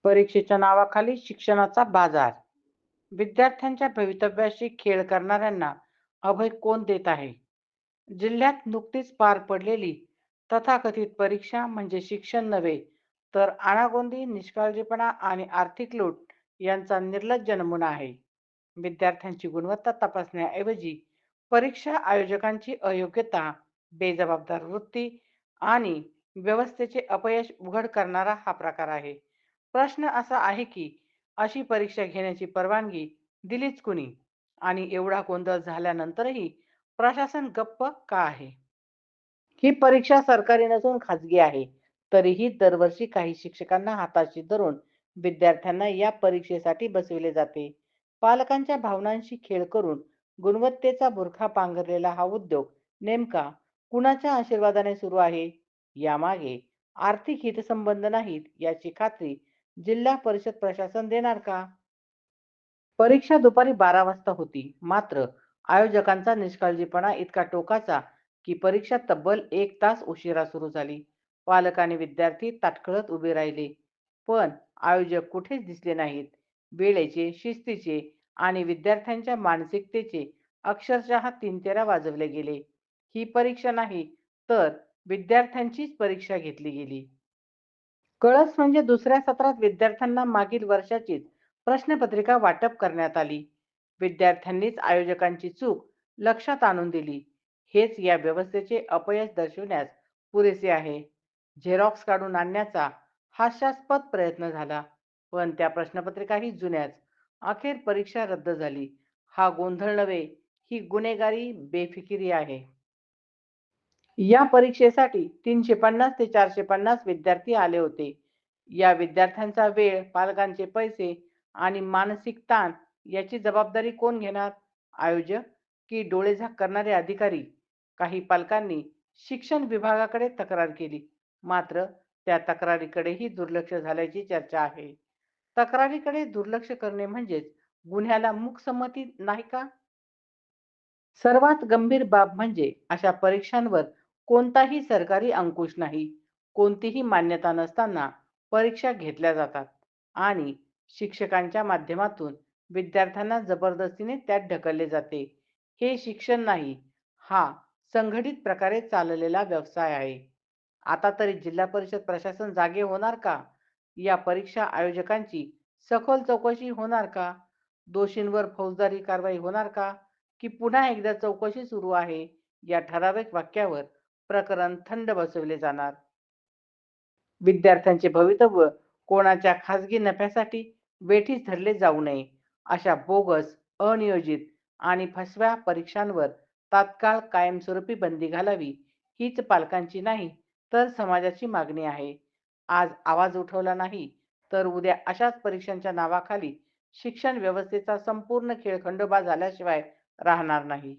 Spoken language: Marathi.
परीक्षेच्या नावाखाली शिक्षणाचा बाजार. विद्यार्थ्यांच्या भवितव्याशी खेळ करणाऱ्यांना अभय कोण देत आहे? जिल्ह्यात नुकतीच पार पडलेली तथाकथित परीक्षा म्हणजे शिक्षण नव्हे, तर आणागोंदी, निष्काळजीपणा आणि आर्थिक लूट यांचा निर्लज्ज नमुना आहे. विद्यार्थ्यांची गुणवत्ता तपासण्याऐवजी परीक्षा आयोजकांची अयोग्यता, बेजबाबदार वृत्ती आणि व्यवस्थेचे अपयश उघड करणारा हा प्रकार आहे. प्रश्न असा आहे की अशी परीक्षा घेण्याची परवानगी दिलीच कुणी? आणि एवढा गोंधळ झाल्यानंतरही प्रशासन गप्प का आहे? ही परीक्षा सरकारी नसून खाजगी आहे. तरीही दरवर्षी काही शिक्षकांना हाताशी धरून विद्यार्थ्यांना या परीक्षेसाठी बसविले जाते. पालकांच्या भावनांशी खेळ करून गुणवत्तेचा बुरखा पांघरलेला हा उद्योग नेमका कुणाच्या आशीर्वादाने सुरू आहे? यामागे आर्थिक हितसंबंध नाहीत याची खात्री जिल्हा परिषद प्रशासन देणार का? परीक्षा दुपारी 12 वाजता होती. मात्र आयोजकांचा निष्काळजीपणा इतका टोकाचा की परीक्षा तब्बल 1 तास उशिरा सुरू झाली. पालक आणि विद्यार्थी ताटकळत उभे राहिले. पण आयोजक कुठेच दिसले नाहीत. वेळेचे, शिस्तीचे आणि विद्यार्थ्यांच्या मानसिकतेचे अक्षरशः तिनतेरा वाजवले गेले. ही परीक्षा नाही, तर विद्यार्थ्यांचीच परीक्षा घेतली गेली. कळस म्हणजे दुसऱ्या सत्रात विद्यार्थ्यांना मागील वर्षाचीच प्रश्नपत्रिका वाटप करण्यात आली. विद्यार्थ्यांनीच आयोजकांची चूक लक्षात आणून दिली. हेच या व्यवस्थेचे अपयश दर्शविण्यास पुरेसे आहे. झेरॉक्स काढून आणण्याचा हास्यास्पद प्रयत्न झाला, पण त्या प्रश्नपत्रिकाही जुन्याच. अखेर परीक्षा रद्द झाली. हा गोंधळ नव्हे, ही गुन्हेगारी बेफिकिरी आहे. या परीक्षेसाठी 350 ते 450 विद्यार्थी आले होते. या विद्यार्थ्यांचा वेळ, पालकांचे पैसे आणि मानसिक ताण याची जबाबदारी कोण घेणार? आयोजक की डोळेझाक करणारे अधिकारी? काही पालकांनी शिक्षण विभागाकडे तक्रार केली, मात्र त्या तक्रारीकडेही दुर्लक्ष झाल्याची चर्चा आहे. तक्रारीकडे दुर्लक्ष करणे म्हणजेच गुन्ह्याला मूकसंमती नाही का? सर्वात गंभीर बाब म्हणजे अशा परीक्षांवर कोणताही सरकारी अंकुश नाही. कोणतीही मान्यता नसताना परीक्षा घेतल्या जातात आणि शिक्षकांच्या माध्यमातून विद्यार्थ्यांना जबरदस्तीने त्यात ढकलले जाते. हे शिक्षण नाही, हा संघटित प्रकारे चाललेला व्यवसाय आहे. आता तरी जिल्हा परिषद प्रशासन जागे होणार का? या परीक्षा आयोजकांची सखोल चौकशी होणार का? दोषींवर फौजदारी कारवाई होणार का? की पुन्हा एकदा चौकशी सुरू आहे या ठराविक वाक्यावर प्रकरण थंड बसवले जाणार? विद्यार्थ्यांचे भवितव्य कोणाच्या खाजगी नफ्यासाठी वेठीस धरले जाऊ नये. अशा बोगस, अनियोजित आणि फसव्या परीक्षांवर तात्काळ कायमस्वरूपी बंदी घालावी, हीच पालकांची नाही तर समाजाची मागणी आहे. आज आवाज उठवला नाही तर उद्या अशाच परीक्षांच्या नावाखाली शिक्षण व्यवस्थेचा संपूर्ण खेळखंडोबा झाल्याशिवाय राहणार नाही.